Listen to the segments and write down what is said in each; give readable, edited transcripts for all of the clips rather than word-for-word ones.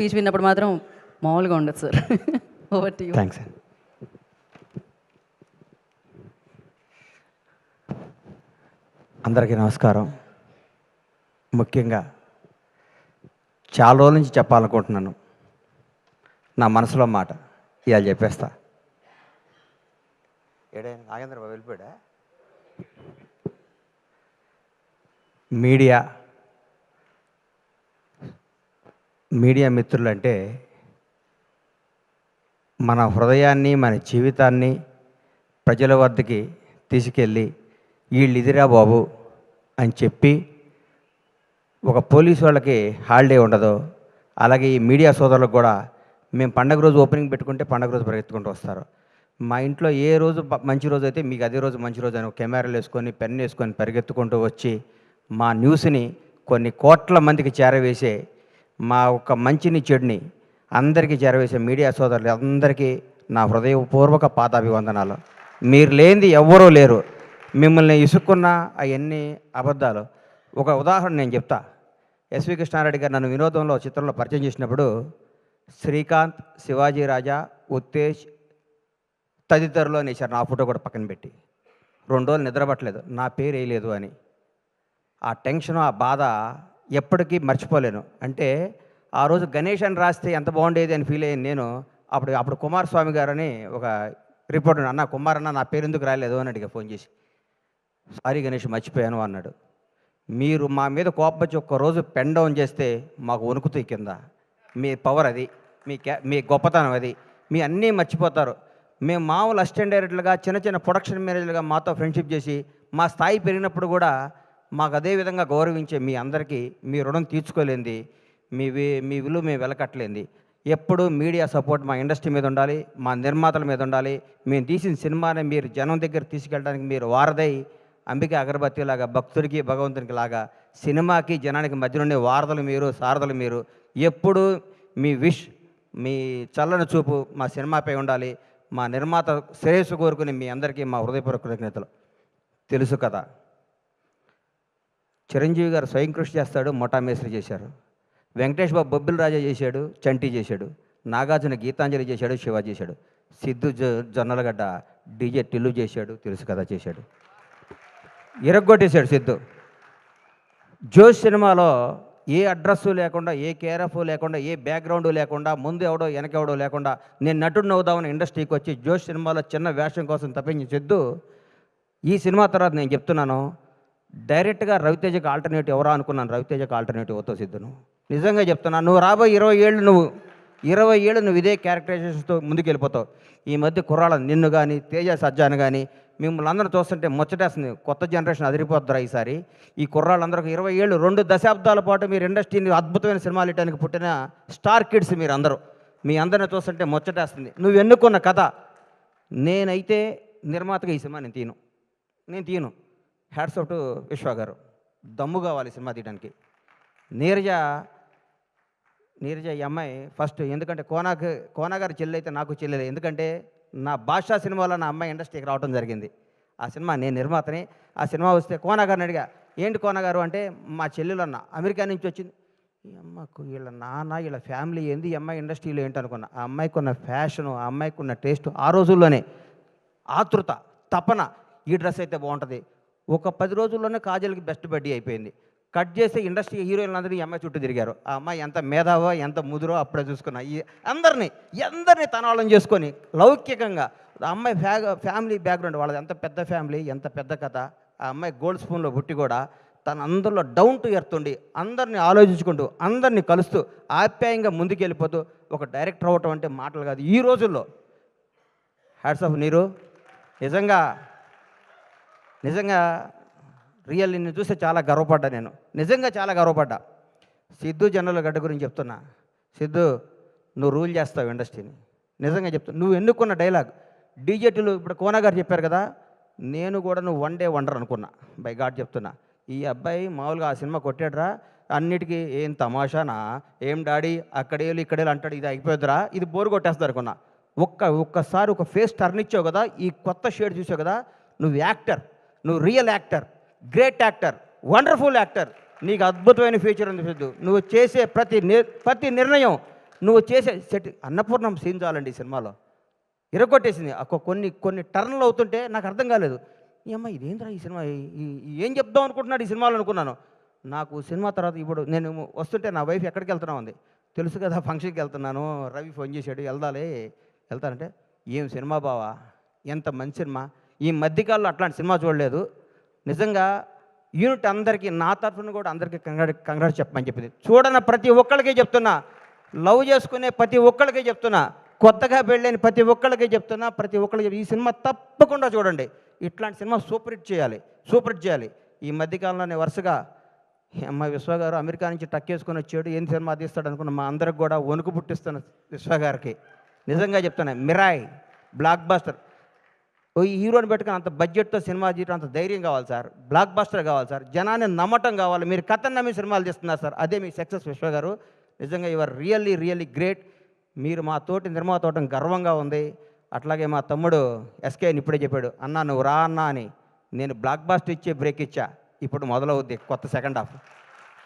Speech విన్నప్పుడు మాత్రం మామూలుగా ఉండదు sir. Over to you. Thanks. అందరికీ నమస్కారం. ముఖ్యంగా చాలా రోజుల నుంచి చెప్పాలనుకుంటున్నాను నా మనసులో మాట. ఇవాళ చెప్పేస్తా. ఏడైనా నాగేంద్ర బాబు వెళ్ళిపోయాడా? మీడియా మిత్రులంటే మన హృదయాన్ని, మన జీవితాన్ని ప్రజల వద్దకి తీసుకెళ్ళి వీళ్ళు ఇదిరా బాబు అని చెప్పి, ఒక పోలీసు వాళ్ళకి హాలిడే ఉండదు, అలాగే ఈ మీడియా సోదరులకు కూడా మేము పండగ రోజు ఓపెనింగ్ పెట్టుకుంటే పండగ రోజు పరిగెత్తుకుంటూ వస్తారు. మా ఇంట్లో ఏ రోజు మంచి రోజు అయితే మీకు అదే రోజు మంచి రోజు అని కెమెరాలు వేసుకొని పెన్ వేసుకొని పరిగెత్తుకుంటూ వచ్చి మా న్యూస్ని కొన్ని కోట్ల మందికి చేరవేసే, మా ఒక మంచిని చెడుని అందరికీ చేరవేసే మీడియా సోదరులు అందరికీ నా హృదయపూర్వక పాదాభివందనాలు. మీరు లేనిది ఎవ్వరూ లేరు. మిమ్మల్ని ఇసుక్కున్న అవన్నీ అబద్ధాలు. ఒక ఉదాహరణ నేను చెప్తా. ఎస్వి కృష్ణారెడ్డి గారు నన్ను వినోదంలో చిత్రంలో పరిచయం చేసినప్పుడు శ్రీకాంత్, శివాజీ రాజా, ఉత్తేజ్ తదితరులు అనేసారు. నా ఫోటో కూడా పక్కన పెట్టి 2 రోజులు నిద్రపట్టలేదు, నా పేరు వేయలేదు అని. ఆ టెన్షన్, ఆ బాధ ఎప్పటికీ మర్చిపోలేను. అంటే ఆ రోజు గణేష్ అని రాస్తే ఎంత బాగుండేది అని ఫీల్ అయ్యాను నేను. అప్పుడు కుమారస్వామి గారు అని ఒక రిపోర్టర్, అన్న కుమార్ అన్న నా పేరు ఎందుకు రాలేదు అని అడిగా ఫోన్ చేసి. సారీ గణేష్ మర్చిపోయాను అన్నాడు. మీరు మా మీద కోపం వచ్చి ఒక్కరోజు పెన్ డౌన్ చేస్తే మాకు వణుకుతాయి కింద. మీ పవర్ అది, మీ గొప్పతనం అది. మీ అన్నీ మర్చిపోతారు. మేము మామూలు అసిస్టెంట్ డైరెక్టర్లుగా, చిన్న చిన్న ప్రొడక్షన్ మేనేజర్లుగా మాతో ఫ్రెండ్షిప్ చేసి మా స్థాయి పెరిగినప్పుడు కూడా మాకు అదే విధంగా గౌరవించే మీ అందరికీ మీ రుణం తీర్చుకోలేంది, మీ విలువ మేము వెలకట్టలేంది. ఎప్పుడు మీడియా సపోర్ట్ మా ఇండస్ట్రీ మీద ఉండాలి, మా నిర్మాతల మీద ఉండాలి. మేము తీసిన సినిమాని మీరు జనం దగ్గర తీసుకెళ్ళడానికి మీరు వారదై, అంబిక అగరబత్తి లాగా భక్తుడికి భగవంతునికి లాగా సినిమాకి జనానికి మధ్య ఉండే వారధులు మీరు, సారథులు మీరు. ఎప్పుడు మీ విష్, మీ చల్లని చూపు మా సినిమాపై ఉండాలి. మా నిర్మాత శ్రేయస్సు కోరుకుని మీ అందరికీ మా హృదయపూర్వక కృతజ్ఞతలు. తెలుసు కదా, చిరంజీవి గారు స్వయం కృషి చేస్తాడు, మొఠా మేస్త్రి చేశారు. వెంకటేష్ బాబు బొబ్బిల్ రాజా చేశాడు, చంటి చేశాడు. నాగార్జున గీతాంజలి చేశాడు, శివ చేశాడు. సిద్ధు జొన్నలగడ్డ డీజే టిల్లు చేశాడు, తెలుసు కదా చేశాడు. ఇరగ్గొట్టేశాడు సిద్ధు. జోష్ సినిమాలో ఏ అడ్రస్సు లేకుండా, ఏ కేరఫ్ లేకుండా, ఏ బ్యాక్గ్రౌండ్ లేకుండా, ముందు ఎవడో వెనకెవడో లేకుండా నేను నటుడిని అవుదామని ఇండస్ట్రీకి వచ్చి జోష్ సినిమాలో చిన్న వేషం కోసం తప్పించి సిద్ధు ఈ సినిమా తర్వాత నేను చెప్తున్నాను, డైరెక్ట్గా రవితేజకి ఆల్టర్నేటివ్ ఎవరా అనుకున్నాను. రవితేజకి ఆల్టర్నేటివ్ అవుతావు సిద్ధును. నిజంగా చెప్తున్నాను. నువ్వు రాబోయే 20 ఏళ్ళు నువ్వు ఇదే క్యారెక్టరైజేషన్తో ముందుకు వెళ్ళిపోతావు. ఈ మధ్య కుర్రాళ్ళ నిన్ను కానీ, తేజ సజ్జాను కానీ మిమ్మల్ని అందరూ చూస్తుంటే ముచ్చటేస్తుంది. కొత్త జనరేషన్ అదిరిపోద్దురా ఈసారి. ఈ కుర్రాళ్ళందరూ 20 ఏళ్ళు, 2 దశాబ్దాల పాటు మీరు ఇండస్ట్రీని అద్భుతమైన సినిమాలు ఇవ్వడానికి పుట్టిన స్టార్ కిడ్స్ మీరు అందరూ. మీ అందరిని చూస్తుంటే ముచ్చటేస్తుంది. నువ్వు ఎన్నుకున్న కథ. నేనైతే నిర్మాతగా ఈ సినిమా నేను తీయను. హ్యాట్స్ ఆఫ్ టు విశ్వ గారు. దమ్ము కావాలి సినిమా తీయడానికి. నీరజ ఈ అమ్మాయి ఫస్ట్, ఎందుకంటే కోనాగారి చెల్లి అయితే నాకు చెల్లెలే. ఎందుకంటే నా భాషా సినిమాలో నా అమ్మాయి ఇండస్ట్రీకి రావడం జరిగింది. ఆ సినిమా నేను నిర్మాతని. ఆ సినిమా వస్తే కోనాగారిని అడిగా, ఏంటి కోనాగారు అంటే, మా చెల్లెలు అన్న అమెరికా నుంచి వచ్చింది. ఈ అమ్మకు వీళ్ళ నాన్న వీళ్ళ ఫ్యామిలీ ఏంది, ఈ అమ్మాయి ఇండస్ట్రీలో ఏంటనుకున్నా. ఆ అమ్మాయికి ఉన్న ఫ్యాషను, ఆ అమ్మాయికి ఉన్న టేస్ట్, ఆ రోజుల్లోనే ఆతృత, తపన, ఈ డ్రెస్ అయితే బాగుంటుంది. ఒక 10 రోజుల్లోనే కాజల్కి బెస్ట్ బడ్డీ అయిపోయింది. కట్ చేస్తే ఇండస్ట్రీ హీరోయిన్లు అందరూ ఈ అమ్మాయి చుట్టూ తిరిగారు. ఆ అమ్మాయి ఎంత మేధావో, ఎంత ముదురో అప్పుడే చూసుకున్నా. ఈ అందరినీ తనాళం చేసుకొని లౌకికంగా, ఆ అమ్మాయి ఫ్యామిలీ బ్యాక్గ్రౌండ్ వాళ్ళది ఎంత పెద్ద ఫ్యామిలీ, ఎంత పెద్ద కథ. ఆ అమ్మాయి గోల్డ్ స్పూన్లో పుట్టి కూడా తన అందరిలో డౌన్ టు ఎర్త్ ఉండి, అందరినీ ఆలోచించుకుంటూ, అందరినీ కలుస్తూ, ఆప్యాయంగా ముందుకెళ్ళిపోతూ ఒక డైరెక్టర్ అవ్వటం అంటే మాటలు కాదు ఈ రోజుల్లో. హ్యాట్స్ ఆఫ్ నీరు. నిజంగా రియల్ నిన్ను చూస్తే చాలా గర్వపడ్డా. నేను నిజంగా చాలా గర్వపడ్డా. సిద్ధు జొన్నలగడ్డ గురించి చెప్తున్నా. సిద్ధు, నువ్వు రూల్ చేస్తావు ఇండస్ట్రీని. నిజంగా చెప్తున్నా. నువ్వు ఎన్నుకున్న డైలాగ్ డీజేటీలు, ఇప్పుడు కోనా గారు చెప్పారు కదా, నేను కూడా నువ్వు వన్ డే వండర్ అనుకున్నా. బై గాడ్ చెప్తున్నా. ఈ అబ్బాయి మామూలుగా ఆ సినిమా కొట్టాడురా, అన్నిటికీ ఏం తమాషానా, ఏం డాడీ అక్కడేళ్ళు ఇక్కడేళ్ళు అంటాడు, ఇది అయిపోద్దురా, ఇది బోరు కొట్టేస్తుంది అనుకున్నా. ఒక్కసారి ఒక ఫేస్ టర్న్ ఇచ్చావు కదా, ఈ కొత్త షేడ్ చూసావు కదా, నువ్వు యాక్టర్, నువ్వు real actor, great actor, wonderful actor. నీకు అద్భుతమైన ఫ్యూచర్ ఉంది సిద్ధు. నువ్వు చేసే ప్రతి నిర్ణయం నువ్వు చేసే సెట్ అన్నపూర్ణం సీన్ చాలండి ఈ సినిమాలో ఇరగొట్టేసింది. కొన్ని టర్న్లు అవుతుంటే నాకు అర్థం కాలేదు. ఈ అమ్మ ఇదేంద్రా ఈ సినిమా ఏం చెప్దాం అనుకుంటున్నాడు ఈ సినిమాలో అనుకున్నాను. నాకు సినిమా తర్వాత ఇప్పుడు నేను వస్తుంటే నా వైఫ్ ఎక్కడికి వెళ్తున్నావు అంది. తెలుసు కదా ఫంక్షన్కి వెళ్తున్నాను, రవి ఫోన్ చేశాడు వెళ్తానంటే ఏం సినిమా బావా, ఎంత మంచి సినిమా, ఈ మధ్యకాలంలో అట్లాంటి సినిమా చూడలేదు. నిజంగా యూనిట్ అందరికీ నా తరఫున కూడా అందరికీ కంగ్రాట్స్ చెప్పమని చెప్పింది. చూడన ప్రతి ఒక్కళ్ళకి చెప్తున్నా, లవ్ చేసుకునే ప్రతి ఒక్కళ్ళకి చెప్తున్నా, కొత్తగా పెళ్ళైన ప్రతి ఒక్కళ్ళకి చెప్తున్నా, ప్రతి ఒక్కళ్ళకి ఈ సినిమా తప్పకుండా చూడండి. ఇట్లాంటి సినిమా సూపర్ హిట్ చేయాలి. ఈ మధ్యకాలంలోనే వరుసగా అమ్మ విశ్వ గారు అమెరికా నుంచి టక్కేసుకొని వచ్చాడు, ఏం సినిమా తీస్తాడు అనుకున్న మా అందరికి కూడా వణుకు పుట్టిస్తున్న విశ్వ గారికి నిజంగా చెప్తున్నా, మిరాయ్ బ్లాక్ బాస్టర్. ఈ హీరోని పెట్టుకుని అంత బడ్జెట్తో సినిమా తీయడం అంత ధైర్యం కావాలి సార్, బ్లాక్ బాస్టర్ కావాలి సార్, జనాన్ని నమ్మటం కావాలి. మీరు కథను నమ్మి సినిమాలు తీస్తున్నారు సార్, అదే మీ సక్సెస్ విశ్వ గారు. నిజంగా యువర్ రియల్లీ గ్రేట్. మీరు మా తోటి నిర్మాత అవడం గర్వంగా ఉంది. అట్లాగే మా తమ్ముడు ఎస్కేని ఇప్పుడే చెప్పాడు, అన్నా నువ్వు రా అన్నా అని. నేను బ్లాక్ బాస్టర్ ఇచ్చే బ్రేక్ ఇచ్చా, ఇప్పుడు మొదలవుద్ది కొత్త సెకండ్ హాఫ్.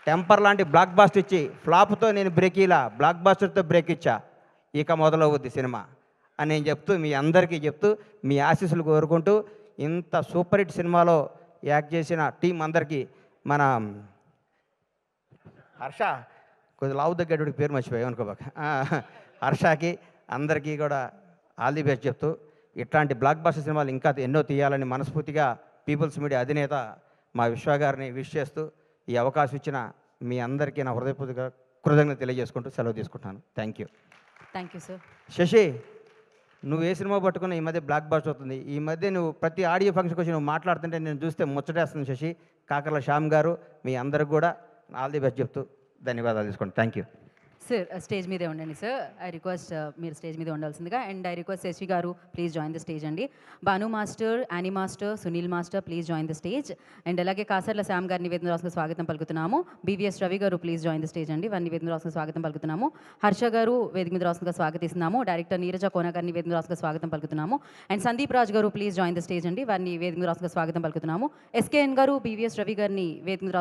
టెంపర్ లాంటి బ్లాక్ బాస్టర్ ఇచ్చి ఫ్లాప్తో నేను బ్రేక్ ఇలా బ్లాక్ బాస్టర్తో బ్రేక్ ఇచ్చా, ఇక మొదలవుద్ది సినిమా అని నేను చెప్తూ, మీ అందరికీ చెప్తూ, మీ ఆశీస్సులు కోరుకుంటూ, ఇంత సూపర్ హిట్ సినిమాలో యాక్ట్ చేసిన టీం అందరికీ, మన హర్ష కొద్దిగా లావు దగ్గరకి పేరు మర్చిపోయాయి అనుకోబాక, హర్షకి అందరికీ కూడా ఆల్ ది బెస్ట్ చెప్తూ, ఇట్లాంటి బ్లాక్ బాస్టర్ సినిమాలు ఇంకా ఎన్నో తీయాలని మనస్ఫూర్తిగా పీపుల్స్ మీడియా అధినేత మా విశ్వ గారిని విష్ చేస్తూ, ఈ అవకాశం ఇచ్చిన మీ అందరికీ నా హృదయపూర్వక కృతజ్ఞత తెలియజేసుకుంటూ సెలవు తీసుకుంటున్నాను. Thank you sir. శశి, నువ్వు ఏ సినిమా పట్టుకున్నా ఈ మధ్య బ్లాక్ బాస్టర్ అవుతుంది. ఈ మధ్య నువ్వు ప్రతి ఆడియో ఫంక్షన్కి వచ్చి నువ్వు మాట్లాడుతుంటే నేను చూస్తే ముచ్చటేస్తుంది శశి. కాకర్ల శ్యామ్ గారు మీ అందరికి కూడా ఆల్ ది బెస్ట్ చెప్తూ ధన్యవాదాలు తీసుకోండి. Thank you sir. స్టేజ్ మీదే ఉండండి సార్. ఐ రిక్వెస్ట్ మీరు స్టేజ్ మీద ఉండాల్సిందిగా. అండ్ ఐ రిక్వెస్ట్ శశి గారు ప్లీజ్ జాయిన్ ద స్టేజ్ అండి. Bhanu master, Annie master, Sunil master please join the stage. And అలాగే కాసర్ల శ్యామ్ గారి నివేదన రాసుకు స్వాగతం పలుకుతున్నాము. బీవీఎస్ రవి గారు ప్లీజ్ జాయిన్ ద స్టేజ్ అండి, వారి నివేదన రాసుకు స్వాగతం పలుకుతున్నాము. హర్ష గారు వేదిక మీద రాసుకుగా స్వాగతిస్తున్నాము. డైరెక్టర్ నీరజ కోన గారిని నివేదన రాసుకు స్వాగతం పలుకుతున్నాము. అండ్ సందీప్ రాజ్ గారు ప్లీజ్ జాయిన్ ద స్టేజ్ అండి, వారిని వేదిక మీద రాసుకు స్వాగతం పలుకుతున్నాము. ఎస్కేఎన్ గారు బీవీఎస్ రవి గారిని వేదిక మీద